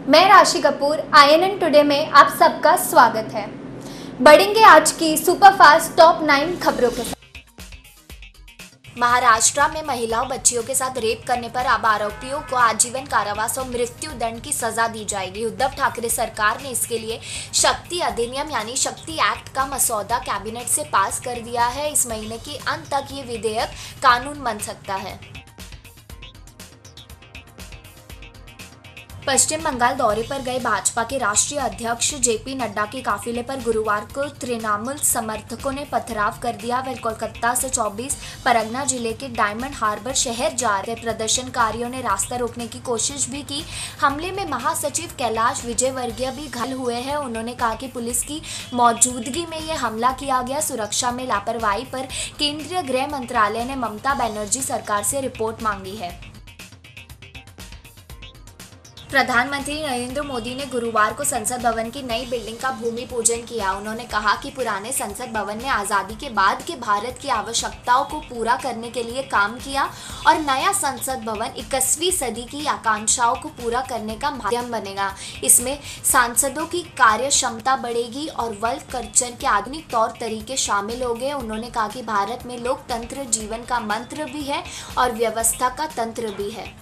मैं राशि Kapoor INN today में आप सबका स्वागत है। बढ़ेंगे आज की सुपरफास्ट टॉप 9 खबरों के साथ। महाराष्ट्र में महिलाओं बच्चियों के साथ रेप करने पर अब आरोपियों को आजीवन कारावास और मृत्यु दंड की सजा दी जाएगी। उद्धव ठाकरे सरकार ने इसके लिए शक्ति अधिनियम यानी शक्ति एक्ट का मसौदा कैबिनेट से पास कर दिया है। इस महीने के अंत तक ये विधेयक कानून बन सकता है। पश्चिम बंगाल दौरे पर गए भाजपा के राष्ट्रीय अध्यक्ष JP नड्डा के काफिले पर गुरुवार को तृणमूल समर्थकों ने पथराव कर दिया। वे कोलकाता से 24 परगना जिले के डायमंड हार्बर शहर जा रहे प्रदर्शनकारियों ने रास्ता रोकने की कोशिश भी की। हमले में महासचिव कैलाश विजयवर्गीय भी घायल हुए हैं। उन्होंने कहा कि पुलिस की मौजूदगी में यह हमला किया गया। सुरक्षा में लापरवाही पर केंद्रीय गृह मंत्रालय ने ममता बनर्जी सरकार से रिपोर्ट मांगी है। प्रधानमंत्री नरेंद्र मोदी ने गुरुवार को संसद भवन की नई बिल्डिंग का भूमि पूजन किया। उन्होंने कहा कि पुराने संसद भवन ने आज़ादी के बाद के भारत की आवश्यकताओं को पूरा करने के लिए काम किया और नया संसद भवन 21वीं सदी की आकांक्षाओं को पूरा करने का माध्यम बनेगा। इसमें सांसदों की कार्य क्षमता बढ़ेगी और वर्क कल्चर के आधुनिक तौर तरीके शामिल होंगे। उन्होंने कहा कि भारत में लोकतंत्र जीवन का मंत्र भी है और व्यवस्था का तंत्र भी है।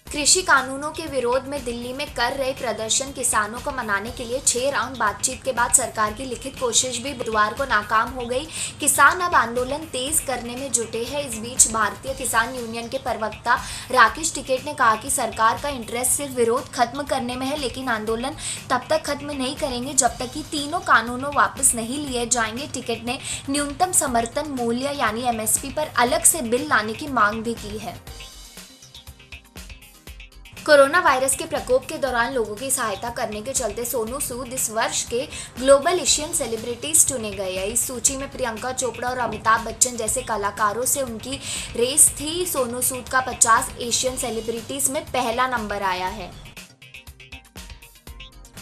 कृषि कानूनों के विरोध में दिल्ली में कर रहे प्रदर्शन किसानों को मनाने के लिए 6 राउंड बातचीत के बाद सरकार की लिखित कोशिश भी बुधवार को नाकाम हो गई। किसान अब आंदोलन तेज करने में जुटे हैं। इस बीच भारतीय किसान यूनियन के प्रवक्ता राकेश टिकैत ने कहा कि सरकार का इंटरेस्ट सिर्फ विरोध खत्म करने में है, लेकिन आंदोलन तब तक खत्म नहीं करेंगे जब तक कि तीनों कानूनों वापस नहीं लिए जाएंगे। टिकैत ने न्यूनतम समर्थन मूल्य यानी MSP पर अलग से बिल लाने की मांग भी की है। कोरोना वायरस के प्रकोप के दौरान लोगों की सहायता करने के चलते सोनू सूद इस वर्ष के ग्लोबल एशियन सेलिब्रिटीज चुने गए हैं। इस सूची में प्रियंका चोपड़ा और अमिताभ बच्चन जैसे कलाकारों से उनकी रेस थी। सोनू सूद का 50 एशियन सेलिब्रिटीज में पहला नंबर आया है।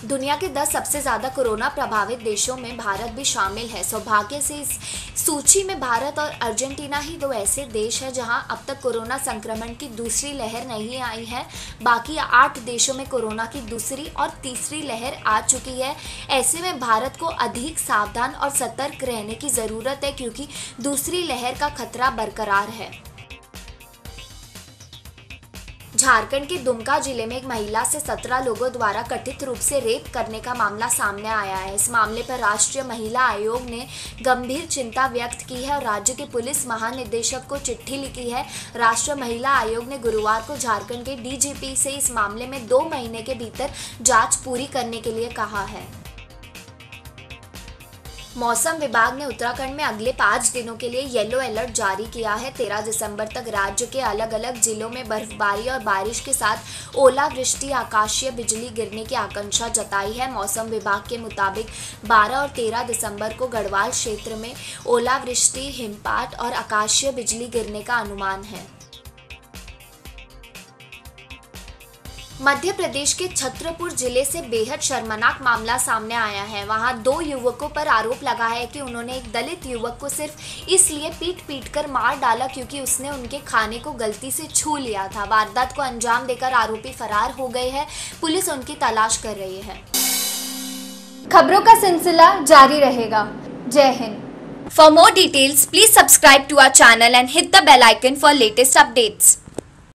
दुनिया के 10 सबसे ज्यादा कोरोना प्रभावित देशों में भारत भी शामिल है। सौभाग्य से इस सूची में भारत और अर्जेंटीना ही 2 ऐसे देश हैं जहां अब तक कोरोना संक्रमण की दूसरी लहर नहीं आई है। बाकी 8 देशों में कोरोना की दूसरी और तीसरी लहर आ चुकी है। ऐसे में भारत को अधिक सावधान और सतर्क रहने की जरूरत है, क्योंकि दूसरी लहर का खतरा बरकरार है। झारखंड के दुमका जिले में एक महिला से 17 लोगों द्वारा कथित रूप से रेप करने का मामला सामने आया है। इस मामले पर राष्ट्रीय महिला आयोग ने गंभीर चिंता व्यक्त की है और राज्य के पुलिस महानिदेशक को चिट्ठी लिखी है। राष्ट्रीय महिला आयोग ने गुरुवार को झारखंड के DGP से इस मामले में 2 महीने के भीतर जांच पूरी करने के लिए कहा है। मौसम विभाग ने उत्तराखंड में अगले 5 दिनों के लिए येलो अलर्ट जारी किया है। 13 दिसंबर तक राज्य के अलग अलग जिलों में बर्फबारी और बारिश के साथ ओलावृष्टि, आकाशीय बिजली गिरने की आशंका जताई है। मौसम विभाग के मुताबिक 12 और 13 दिसंबर को गढ़वाल क्षेत्र में ओलावृष्टि, हिमपात और आकाशीय बिजली गिरने का अनुमान है। मध्य प्रदेश के छतरपुर जिले से बेहद शर्मनाक मामला सामने आया है। वहां 2 युवकों पर आरोप लगा है कि उन्होंने एक दलित युवक को सिर्फ इसलिए पीट कर मार डाला क्योंकि उसने उनके खाने को गलती से छू लिया था। वारदात को अंजाम देकर आरोपी फरार हो गए हैं। पुलिस उनकी तलाश कर रही है। खबरों का सिलसिला जारी रहेगा। जय Hind. For more details please subscribe to our channel and hit the bell icon for latest updates.